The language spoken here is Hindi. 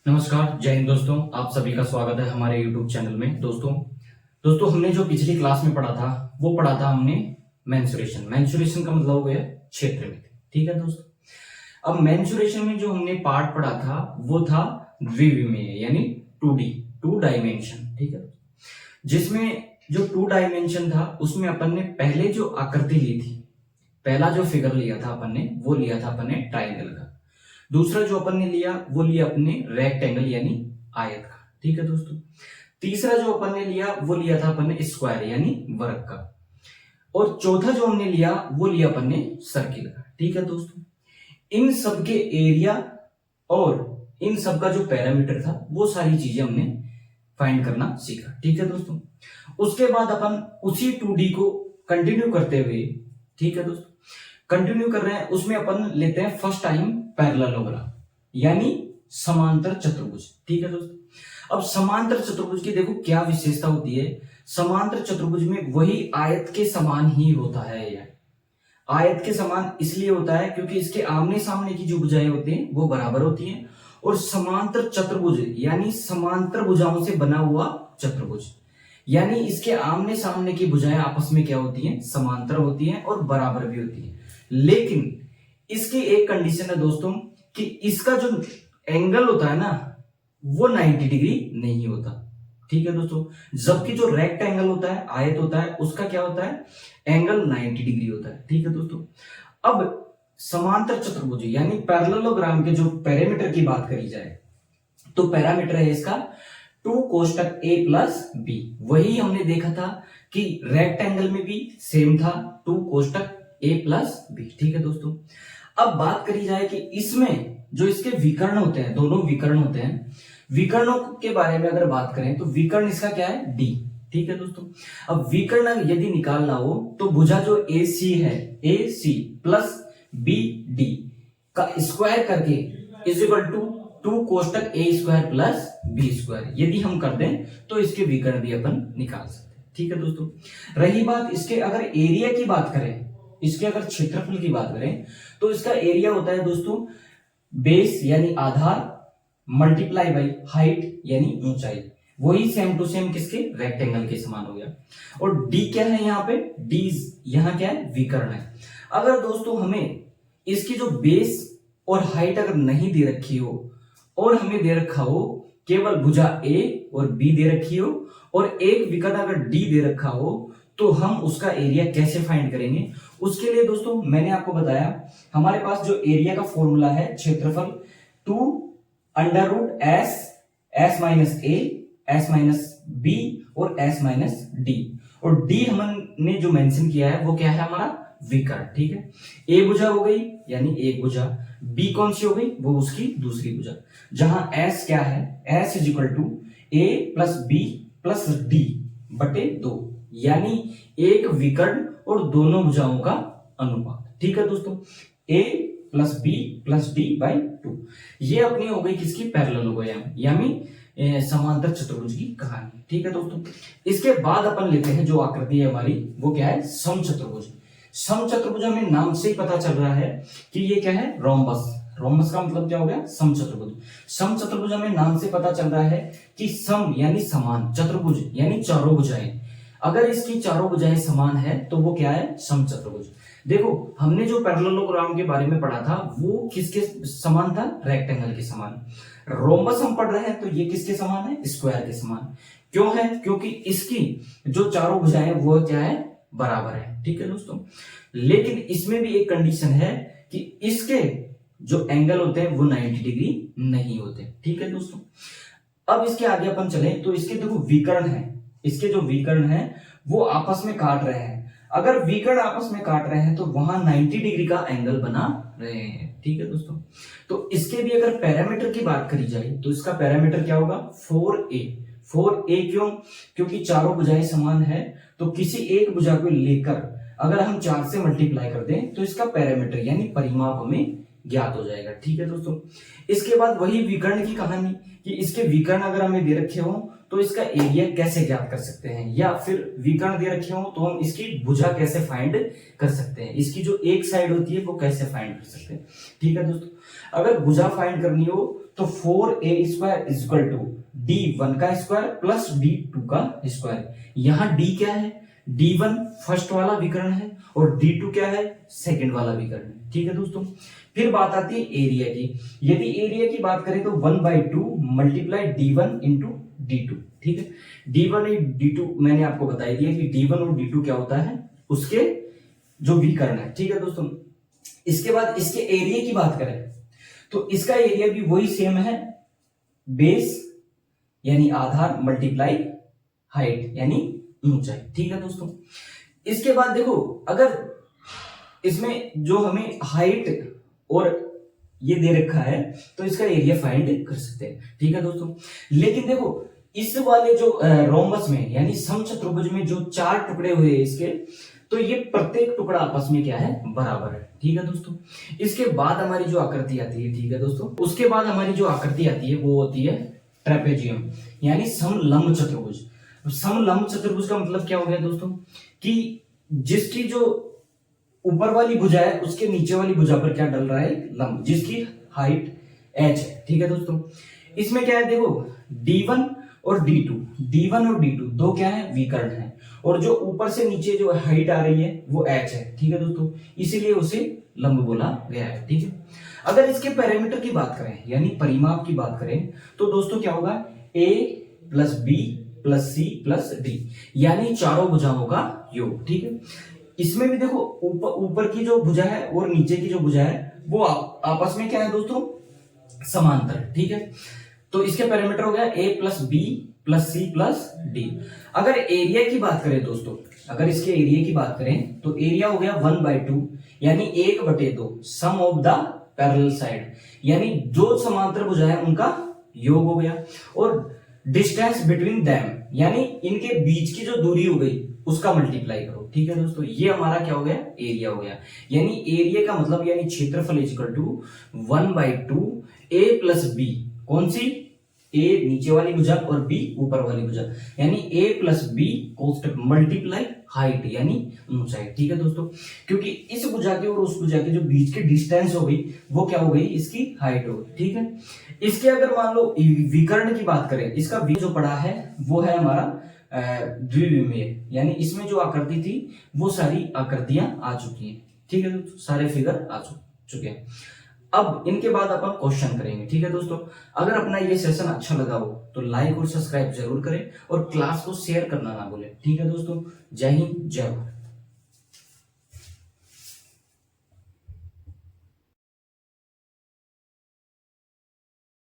नमस्कार, जय हिंद दोस्तों। आप सभी का स्वागत है हमारे YouTube चैनल में। दोस्तों हमने जो पिछली क्लास में पढ़ा था वो पढ़ा था हमने मेंसुरेशन का मतलब हो गया क्षेत्र में। ठीक है दोस्तों, अब मेंसुरेशन में जो हमने पार्ट पढ़ा था वो था द्विविमीय यानी 2D, 2 डायमेंशन। ठीक है, जिसमें जो 2 डायमेंशन था उसमें अपन ने पहले जो आकृति ली थी, पहला जो फिगर लिया था अपन ने वो लिया था अपन ने ट्राइंगल का। दूसरा जो अपन ने लिया वो लिया अपने रेक्टेंगल यानी आयत का। ठीक है दोस्तों, तीसरा जो अपन ने लिया वो लिया था अपन ने स्क्वायर यानी वर्ग का, और चौथा जो हमने लिया वो लिया अपन ने सर्किल का। ठीक है दोस्तों, इन सब के एरिया और इन सब का जो पैरामीटर था वो सारी चीजें हमने फाइंड करना सीखा। ठीक है दोस्तों, उसके बाद अपन उसी 2D को कंटिन्यू करते हुए, ठीक है दोस्तों, कंटिन्यू कर रहे हैं, उसमें अपन लेते हैं फर्स्ट टाइम पैरेललोग्राम यानी समांतर चतुर्भुज। ठीक है दोस्तों, अब समांतर चतुर्भुज की देखो क्या विशेषता होती है। समांतर चतुर्भुज में वही आयत के समान ही होता है। यह आयत के समान इसलिए होता है क्योंकि इसके आमने सामने की जो भुजाएं होती हैं वो बराबर होती हैं, और समांतर चतुर्भुज यानी समांतर भुजाओं से बना हुआ चतुर्भुज, यानी इसके आमने सामने की भुजाएं आपस में क्या होती हैं, समांतर होती हैं और बराबर भी होती हैं। लेकिन इसकी एक कंडीशन है दोस्तों कि इसका जो एंगल होता है ना वो 90 डिग्री नहीं होता। ठीक है दोस्तों, जबकि जो रेक्टेंगल होता है, आयत होता है, उसका क्या होता है, एंगल 90 डिग्री होता है। ठीक है दोस्तों, अब समांतर चतुर्भुज यानी पैरेललोग्राम के जो पैरामीटर की बात करी जाए तो पैरामीटर है इसका 2 कोष्टक a प्लस बी। वही हमने देखा था कि रेक्टेंगल में भी सेम था 2 कोष्टक a प्लस बी। ठीक है दोस्तों, अब बात करी जाए कि इसमें जो इसके विकर्ण होते हैं, दोनों विकर्ण होते हैं, विकर्णों के बारे में अगर बात करें तो विकर्ण इसका क्या है, डी। ठीक है दोस्तों, अब विकर्ण यदि निकालना हो तो भुजा जो AC है, AC प्लस BD का स्क्वायर करके इज इक्वल टू 2 कोष्टक a square plus b square यदि हम कर दें तो इसके विकर्ण भी अपन निकाल सकते हैं। ठीक है दोस्तों, रही बात इसके अगर एरिया की बात करें, इसके अगर क्षेत्रफल की बात करें तो इसका एरिया होता है दोस्तों बेस यानी आधार मल्टीप्लाई बाई हाइट यानी ऊंचाई। वही सेम टू सेम किसके, रेक्टेंगल के समान हो गया। और डी क्या है यहाँ पे, डी यहाँ क्या है, विकर्ण है। अगर दोस्तों हमें इसकी जो बेस और हाइट अगर नहीं दे रखी हो और हमें दे रखा हो केवल भुजा ए और बी दे रखी हो और एक विकर्ण अगर डी दे रखा हो तो हम उसका एरिया कैसे फाइंड करेंगे। उसके लिए दोस्तों मैंने आपको बताया हमारे पास जो एरिया का फॉर्मूला है क्षेत्रफल 2 अंडर रूट एस माइनस ए, एस माइनस बी और एस माइनस डी, और डी हमने जो मेंशन किया है वो क्या है, हमारा विकर्ण। ठीक है, ए भुजा हो गई यानी एक भुजा, बी कौन सी हो गई, वो उसकी दूसरी भुजा, जहां एस क्या है, S is equal to A plus B plus D बटे 2, यानी एक विकर्ण और दोनों भुजाओं का अनुपात। ठीक है दोस्तों, a plus B plus D by 2, ये अपनी हो गई किसकी, पैरेललोग्राम यानी समांतर चतुर्भुज की कहानी। ठीक है दोस्तों, इसके बाद अपन लेते हैं जो आकृति है हमारी वो क्या है, समचतुर्भुज। समचतुर्भुज हमें नाम से ही पता चल रहा है कि ये क्या है, रोम्बस। रोम्बस का मतलब क्या हो गया, समचतुर्भुज। समचतुर्भुज हमें नाम से पता चल रहा है कि सम यानी समान, चतुर्भुज यानी चारों भुजाएं, अगर इसकी चारों भुजाएं समान है तो वो क्या है, समचतुर्भुज। देखो हमने जो पैरेललोग्राम के बारे में पढ़ा था वो किसके समान था, रेक्टेंगल के समान। रोम्बस हम पढ़ रहे हैं तो ये किसके समान है, स्क्वायर के समान। क्यों है, क्योंकि इसकी जो चारों भुजाएं वो क्या है, बराबर है। ठीक है दोस्तों, लेकिन इसमें भी एक कंडीशन है कि इसके जो एंगल होते हैं वो 90 डिग्री नहीं होते। ठीक है दोस्तों, अब इसके आगे अपन चले तो इसके देखो विकर्ण है, इसके जो विकर्ण है वो आपस में काट रहे हैं। अगर विकर्ण आपस में काट रहे हैं तो वहां 90 डिग्री का एंगल बना रहे हैं। ठीक है दोस्तों, तो इसके भी अगर पैरामीटर की बात करी जाए तो इसका पैरामीटर क्या होगा, 4a। 4a क्यों, क्योंकि चारों भुजाएं समान है तो किसी एक भुजा को लेकर अगर हम 4 से मल्टीप्लाई कर दें तो इसका पैरामीटर यानी परिमाप हमें ज्ञात हो जाएगा। ठीक है दोस्तों, इसके बाद वही विकर्ण की कहानी कि इसके विकर्ण अगर हमें दे रखे हो तो इसका एरिया कैसे ज्ञात कर सकते हैं, या फिर विकर्ण दे रखे हो तो हम इसकी भुजा कैसे फाइंड कर सकते हैं, इसकी जो एक साइड होती है वो कैसे फाइंड कर सकते हैं। ठीक है दोस्तों, अगर भुजा फाइंड करनी हो तो 4a² इक्वल टू d1 का स्क्वायर प्लस d2 का स्क्वायर। यहां d क्या है, d1 फर्स्ट वाला विकर्ण है और d2 क्या है, सेकंड वाला विकर्ण है। ठीक है दोस्तों, फिर बात आती है एरिया की। यदि एरिया की बात करें तो 1/2 मल्टीप्लाई d1 इंटू d2। ठीक है, d1 और d2 मैंने आपको बताई दिया कि d1 और d2 क्या होता है, उसके जो विकर्ण है। ठीक है दोस्तों, इसके बाद इसके एरिया की बात करें तो इसका एरिया भी वही सेम है, बेस यानी आधार मल्टीप्लाई हाइट यानी ऊंचाई। ठीक है दोस्तों, इसके बाद देखो अगर इसमें जो हमें हाइट और ये दे रखा है तो इसका एरिया फाइंड कर सकते हैं। ठीक है दोस्तों, लेकिन देखो इस वाले जो रोमबस में यानी समचतुर्भुज में जो 4 टुकड़े हुए इसके, तो ये प्रत्येक टुकड़ा आपस में क्या है, बराबर है। ठीक है दोस्तों, इसके बाद हमारी जो आकृति आती है, ठीक है दोस्तों, उसके बाद हमारी जो आकृति आती है वो होती है ट्रेपेजियम यानी समलंब चतुर्भुज। समलंब चतुर्भुज का मतलब क्या हो गया दोस्तों, कि जिसकी जो ऊपर वाली भुजा है उसके नीचे वाली भुजा पर क्या डल रहा है, लंब, जिसकी हाइट h है। ठीक है दोस्तों, इसमें क्या है देखो d1 और d2 दो क्या है, विकर्ण है, और जो ऊपर से नीचे जो हाइट आ रही है वो h है। ठीक है दोस्तों, इसीलिए उसे लंब बोला गया है। ठीक है, अगर इसके पैरामीटर की बात करें यानी परिमाप की बात करें तो दोस्तों क्या होगा, a plus b plus c plus d यानी चारों भुजाओं का योग। ठीक है, इसमें भी देखो ऊपर की जो भुजा है और नीचे की जो भुजा है वो आपस में क्या है दोस्तों, समांतर। ठीक है, तो इसके पैरामीटर हो गया a plus B plus C plus D. अगर एरिया की बात करें दोस्तों, अगर इसके एरिया की बात करें तो एरिया हो गया 1/2 यानी 1/2 सम ऑफ द पैरेलल साइड, यानी जो समांतर भुजा है उनका योग हो गया, और डिस्टेंस बिटवीन देम यानी इनके बीच की जो दूरी हो गई उसका मल्टीप्लाई करो। ठीक है दोस्तों, ये हमारा क्या हो गया, एरिया हो गया। यानी एरिया का मतलब यानी क्षेत्रफल equal to 1/2 a plus B, कौन सी, a नीचे वाली भुजा और b ऊपर वाली भुजा, यानी a प्लस बी कोष्टक मल्टीप्लाई हाइट यानी ऊंचाई। ठीक है दोस्तों, क्योंकि इस भुजा के और उस भुजा के जो बीच की डिस्टेंस हो गई वो क्या हो गई, इसकी हाइट हो गई। ठीक है, इसके अगर मान लो विकर्ण की बात करें, इसका जो पड़ा है वो है हमारा द्विविमीय, यानी इसमें जो आकृति थी वो सारी आकृतियां आ चुकी हैं। ठीक है दोस्तों, सारे फिगर आ चुके हैं। अब इनके बाद अपन क्वेश्चन करेंगे। ठीक है दोस्तों, अगर अपना ये सेशन अच्छा लगा हो तो लाइक और सब्सक्राइब जरूर करें और क्लास को शेयर करना ना भूलें। ठीक है दोस्तों, जय हिंद जय भारत।